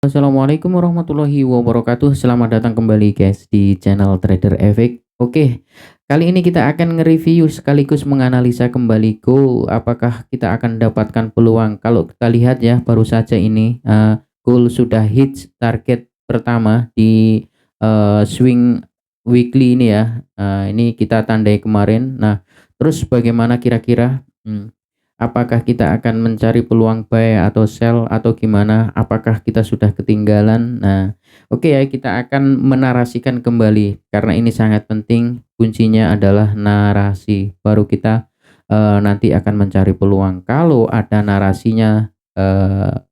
Assalamualaikum warahmatullahi wabarakatuh. Selamat datang kembali guys di channel Trader Efek. Oke, kali ini kita akan nge-review sekaligus menganalisa kembali goal. Apakah kita akan dapatkan peluang? Kalau kita lihat ya, baru saja ini goal sudah hit target pertama di swing weekly ini ya. Ini kita tandai kemarin. Nah, terus bagaimana kira-kira? Apakah kita akan mencari peluang buy atau sell atau gimana? Apakah kita sudah ketinggalan? Nah, oke ya, kita akan menarasikan kembali karena ini sangat penting. Kuncinya adalah narasi. Baru kita nanti akan mencari peluang. Kalau ada narasinya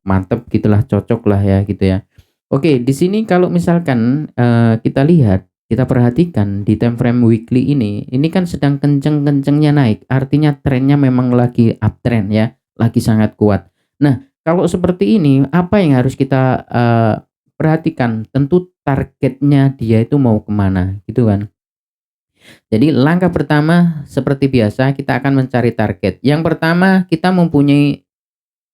mantep gitulah, cocok lah ya gitu ya. Oke, di sini kalau misalkan kita lihat, kita perhatikan di time frame weekly ini kan sedang kenceng-kencengnya naik, artinya trennya memang lagi uptrend ya, lagi sangat kuat. Nah, kalau seperti ini, apa yang harus kita perhatikan? Tentu targetnya dia itu mau kemana, gitu kan. Jadi langkah pertama seperti biasa kita akan mencari target. Yang pertama kita mempunyai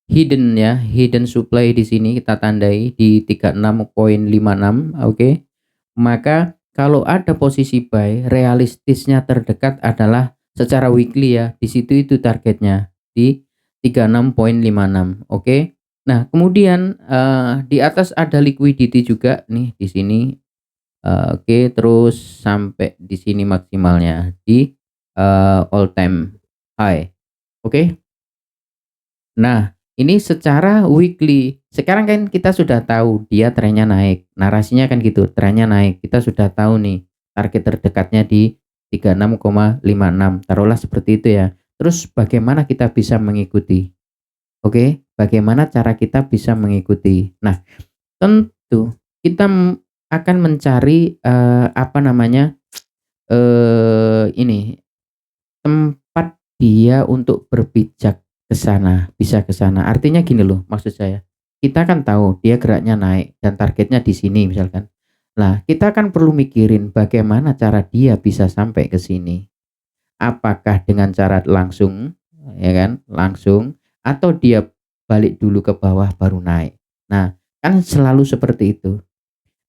hidden ya, hidden supply di sini kita tandai di 36,56, oke. Maka kalau ada posisi buy, realistisnya terdekat adalah secara weekly ya, di situ itu targetnya di 36,56, oke. Nah, kemudian di atas ada liquidity juga nih di sini, oke, terus sampai di sini maksimalnya di all time high, oke. Nah, ini secara weekly. Sekarang kan kita sudah tahu dia trennya naik. Narasinya kan gitu, trennya naik. Kita sudah tahu nih target terdekatnya di 36,56. Taruhlah seperti itu ya. Terus bagaimana kita bisa mengikuti? Oke, bagaimana cara kita bisa mengikuti? Nah, tentu kita akan mencari apa namanya? Ini tempat dia untuk berpijak ke sana, bisa ke sana. Artinya gini loh, maksud saya, kita kan tahu dia geraknya naik dan targetnya di sini misalkan. Nah, kita kan perlu mikirin bagaimana cara dia bisa sampai ke sini. Apakah dengan cara langsung, ya kan, langsung, atau dia balik dulu ke bawah baru naik. Nah, kan selalu seperti itu.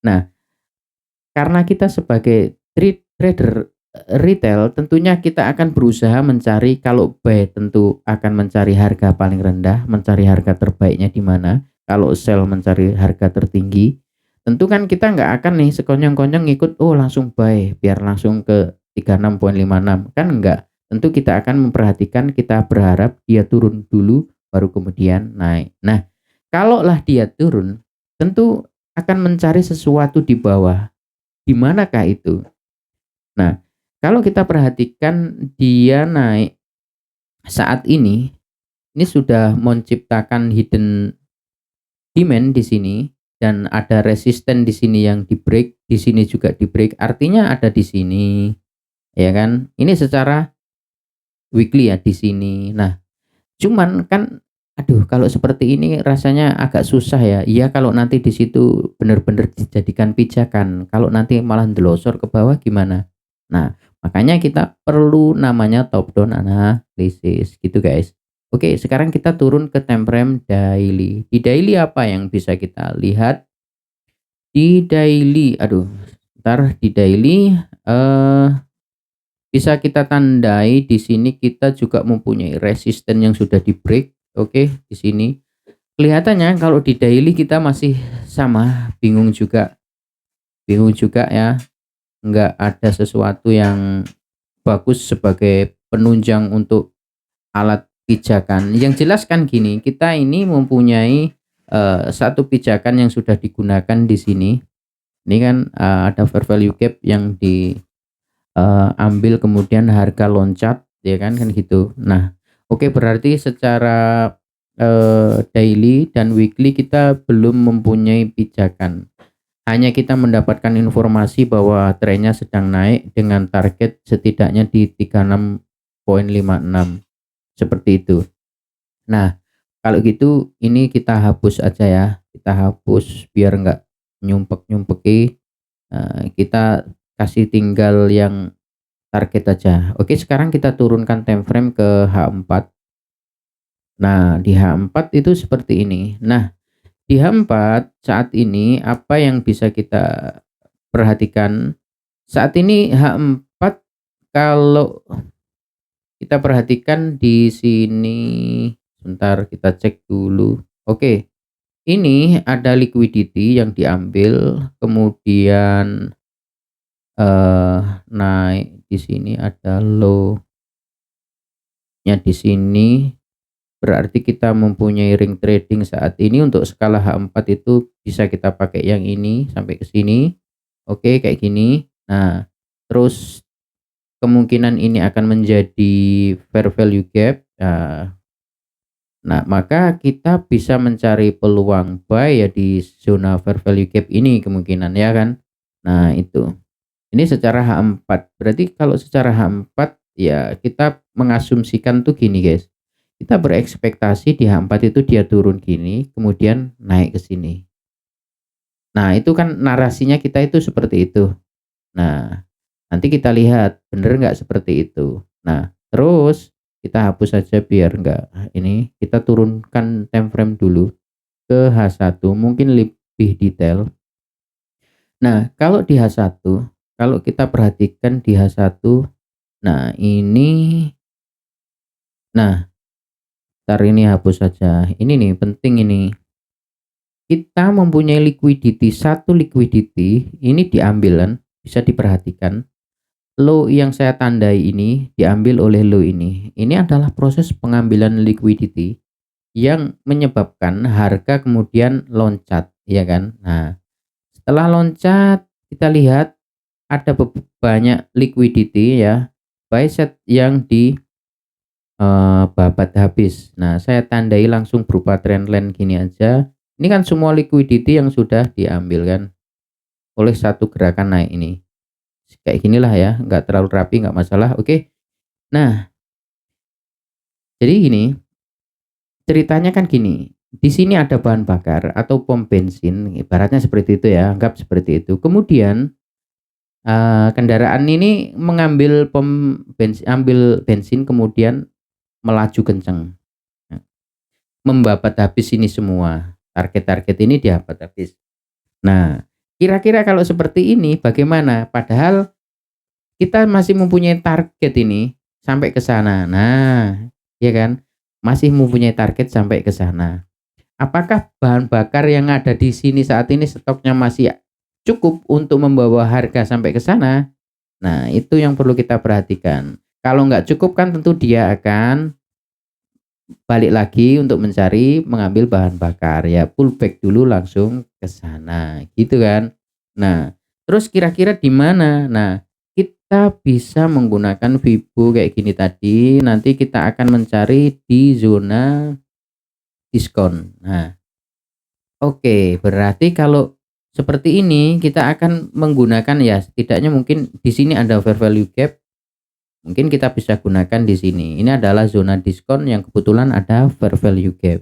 Nah, karena kita sebagai trader retail, tentunya kita akan berusaha mencari, kalau buy tentu akan mencari harga paling rendah, mencari harga terbaiknya di mana. Kalau sell mencari harga tertinggi. Tentu kan kita nggak akan nih sekonyong-konyong ngikut, oh langsung buy biar langsung ke 36,56, kan enggak. Tentu kita akan memperhatikan, kita berharap dia turun dulu baru kemudian naik. Nah, kalaulah dia turun, tentu akan mencari sesuatu di bawah. Di manakah itu? Nah, kalau kita perhatikan dia naik saat ini sudah menciptakan hidden demand di sini dan ada resisten di sini yang di-break, di sini juga di-break, artinya ada di sini, ya kan? Ini secara weekly ya di sini. Nah, cuman kan aduh kalau seperti ini rasanya agak susah ya. Iya kalau nanti di situ benar-benar dijadikan pijakan, kalau nanti malah ndelosor ke bawah gimana? Nah, makanya kita perlu namanya top down analysis gitu guys. Oke, sekarang kita turun ke time frame daily. Di daily apa yang bisa kita lihat? Di daily, aduh, ntar di daily eh bisa kita tandai di sini kita juga mempunyai resisten yang sudah di-break, oke, di sini. Kelihatannya kalau di daily kita masih sama, bingung juga ya, nggak ada sesuatu yang bagus sebagai penunjang untuk alat pijakan. Yang jelas kan gini, kita ini mempunyai satu pijakan yang sudah digunakan di sini. Ini kan ada fair value gap yang di ambil kemudian harga loncat ya kan gitu. Nah, oke, berarti secara daily dan weekly kita belum mempunyai pijakan. Hanya kita mendapatkan informasi bahwa trennya sedang naik dengan target setidaknya di 36,56 seperti itu. Nah, kalau gitu ini kita hapus aja ya. Kita hapus biar nggak nyumpek-nyumpeki. Kita kasih tinggal yang target aja. Oke, sekarang kita turunkan time frame ke H4. Nah, di H4 itu seperti ini. Nah, Di H4 saat ini apa yang bisa kita perhatikan, saat ini H4 kalau kita perhatikan di sini, sebentar kita cek dulu. Oke, ini ada liquidity yang diambil, kemudian, eee, naik di sini ada low-nya di sini, berarti kita mempunyai ring trading saat ini untuk skala H4 itu bisa kita pakai yang ini sampai ke sini. Oke, kayak gini. Nah, terus kemungkinan ini akan menjadi fair value gap. Nah, maka kita bisa mencari peluang buy ya di zona fair value gap ini kemungkinan ya kan. Nah, itu. Ini secara H4. Berarti kalau secara H4 ya kita mengasumsikan tuh gini, guys. Kita berekspektasi di H4 itu dia turun gini, kemudian naik ke sini. Nah, itu kan narasinya kita itu seperti itu. Nah, nanti kita lihat bener nggak seperti itu. Nah, terus kita hapus saja biar nggak ini, kita turunkan time frame dulu ke H1 mungkin lebih detail. Nah, kalau di H1, kalau kita perhatikan di H1, nah ini, nah, ntar ini hapus saja. Ini nih penting ini. Kita mempunyai liquidity, satu liquidity ini diambil kan, bisa diperhatikan. Low yang saya tandai ini diambil oleh low ini. Ini adalah proses pengambilan liquidity yang menyebabkan harga kemudian loncat, ya kan? Nah, setelah loncat kita lihat ada banyak liquidity ya, buy set yang babat habis. Nah, saya tandai langsung berupa trendline gini aja. Ini kan semua liquidity yang sudah diambil kan oleh satu gerakan naik ini. Kayak ginilah ya, nggak terlalu rapi, nggak masalah. Oke. Nah, jadi gini, ceritanya kan gini, di sini ada bahan bakar atau pom bensin, ibaratnya seperti itu ya, anggap seperti itu. Kemudian kendaraan ini mengambil ambil bensin kemudian melaju kenceng. Nah, membabat habis ini semua. Target-target ini dibabat habis. Nah, kira-kira kalau seperti ini bagaimana? Padahal kita masih mempunyai target ini sampai ke sana. Nah, ya kan? Masih mempunyai target sampai ke sana. Apakah bahan bakar yang ada di sini saat ini stoknya masih cukup untuk membawa harga sampai ke sana? Nah, itu yang perlu kita perhatikan. Kalau nggak cukup kan tentu dia akan balik lagi untuk mencari mengambil bahan bakar. Ya pullback dulu langsung ke sana, gitu kan. Nah, terus kira-kira di mana? Nah, kita bisa menggunakan Fibo kayak gini tadi. Nanti kita akan mencari di zona diskon. Nah, oke, berarti kalau seperti ini kita akan menggunakan ya setidaknya mungkin di sini ada fair value gap. Mungkin kita bisa gunakan di sini. Ini adalah zona diskon yang kebetulan ada fair value gap.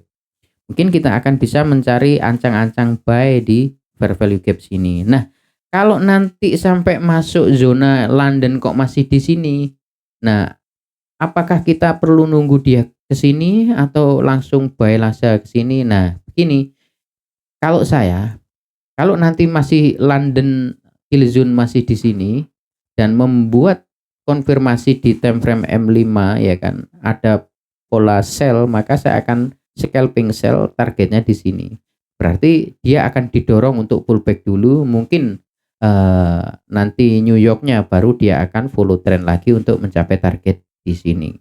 Mungkin kita akan bisa mencari ancang-ancang buy di fair value gap sini. Nah, kalau nanti sampai masuk zona London kok masih di sini. Nah, apakah kita perlu nunggu dia ke sini atau langsung buy langsung ke sini? Nah, begini, kalau saya, kalau nanti masih London kill zone masih di sini dan membuat konfirmasi di time frame M5 ya kan, ada pola sell, maka saya akan scalping sell targetnya di sini. Berarti dia akan didorong untuk pullback dulu, mungkin nanti New Yorknya baru dia akan follow trend lagi untuk mencapai target di sini.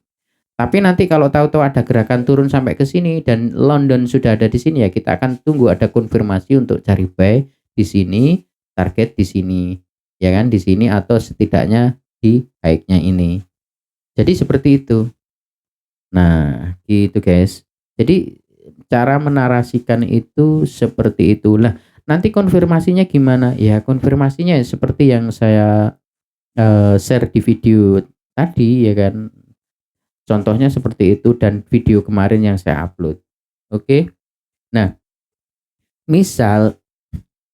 Tapi nanti kalau tahu-tahu ada gerakan turun sampai ke sini dan London sudah ada di sini ya kita akan tunggu ada konfirmasi untuk cari buy di sini, target di sini. Ya kan di sini atau setidaknya di high-nya ini. Jadi seperti itu. Nah, gitu guys. Jadi cara menarasikan itu seperti itulah. Nanti konfirmasinya gimana? Ya konfirmasinya seperti yang saya share di video tadi ya kan. Contohnya seperti itu dan video kemarin yang saya upload. Oke. Nah, misal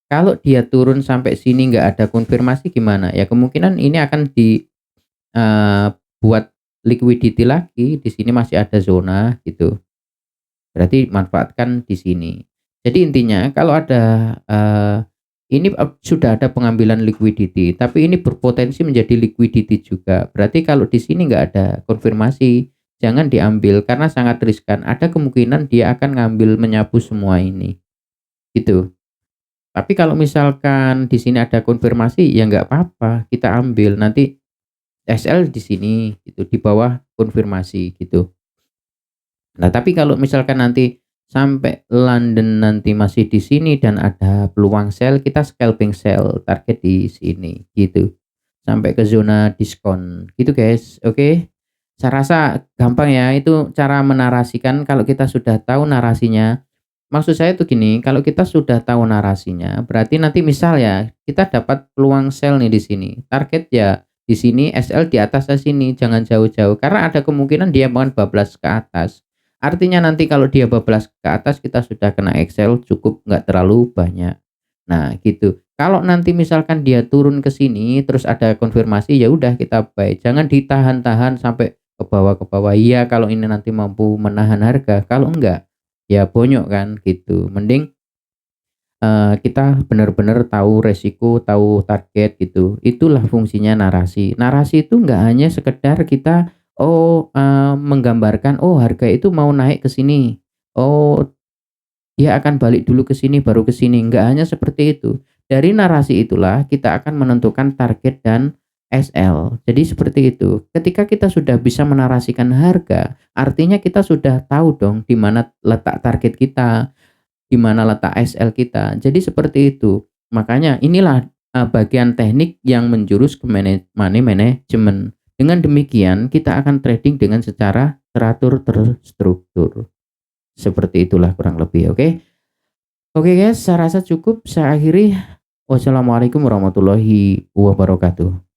kalau dia turun sampai sini nggak ada konfirmasi gimana? Ya kemungkinan ini akan buat liquidity lagi, di sini masih ada zona gitu. Berarti manfaatkan di sini. Jadi intinya kalau ada, ini, sudah ada pengambilan liquidity, tapi ini berpotensi menjadi liquidity juga. Berarti kalau di sini nggak ada konfirmasi, jangan diambil karena sangat riskan. Ada kemungkinan dia akan ngambil menyapu semua ini, gitu. Tapi kalau misalkan di sini ada konfirmasi, ya nggak apa-apa, kita ambil. Nanti SL di sini gitu, di bawah konfirmasi gitu. Nah, tapi kalau misalkan nanti sampai London nanti masih di sini dan ada peluang sell, kita scalping sell, target di sini gitu. Sampai ke zona diskon gitu, guys. Oke. Saya rasa gampang ya, itu cara menarasikan kalau kita sudah tahu narasinya. Maksud saya tuh gini, kalau kita sudah tahu narasinya, berarti nanti misal ya, kita dapat peluang sell nih di sini. Target ya di sini, SL di atasnya sini, jangan jauh-jauh karena ada kemungkinan dia akan bablas ke atas. Artinya nanti kalau dia bablas ke atas kita sudah kena Excel cukup nggak terlalu banyak. Nah, gitu. Kalau nanti misalkan dia turun ke sini terus ada konfirmasi ya udah kita buy. Jangan ditahan-tahan sampai ke bawah ke bawah. Iya, kalau ini nanti mampu menahan harga, kalau enggak ya bonyok kan gitu. Mending kita benar-benar tahu resiko, tahu target gitu. Itulah fungsinya narasi. Narasi itu nggak hanya sekedar kita, menggambarkan, oh harga itu mau naik ke sini. Oh, dia akan balik dulu ke sini baru ke sini, nggak hanya seperti itu. Dari narasi itulah kita akan menentukan target dan SL. Jadi seperti itu. Ketika kita sudah bisa menarasikan harga, artinya kita sudah tahu dong di mana letak target kita, di mana letak SL kita. Jadi seperti itu. Makanya inilah, bagian teknik yang menjurus ke money management. Dengan demikian kita akan trading dengan secara teratur, terstruktur. Seperti itulah kurang lebih, oke? Oke guys, saya rasa cukup, saya akhiri. Wassalamualaikum warahmatullahi wabarakatuh.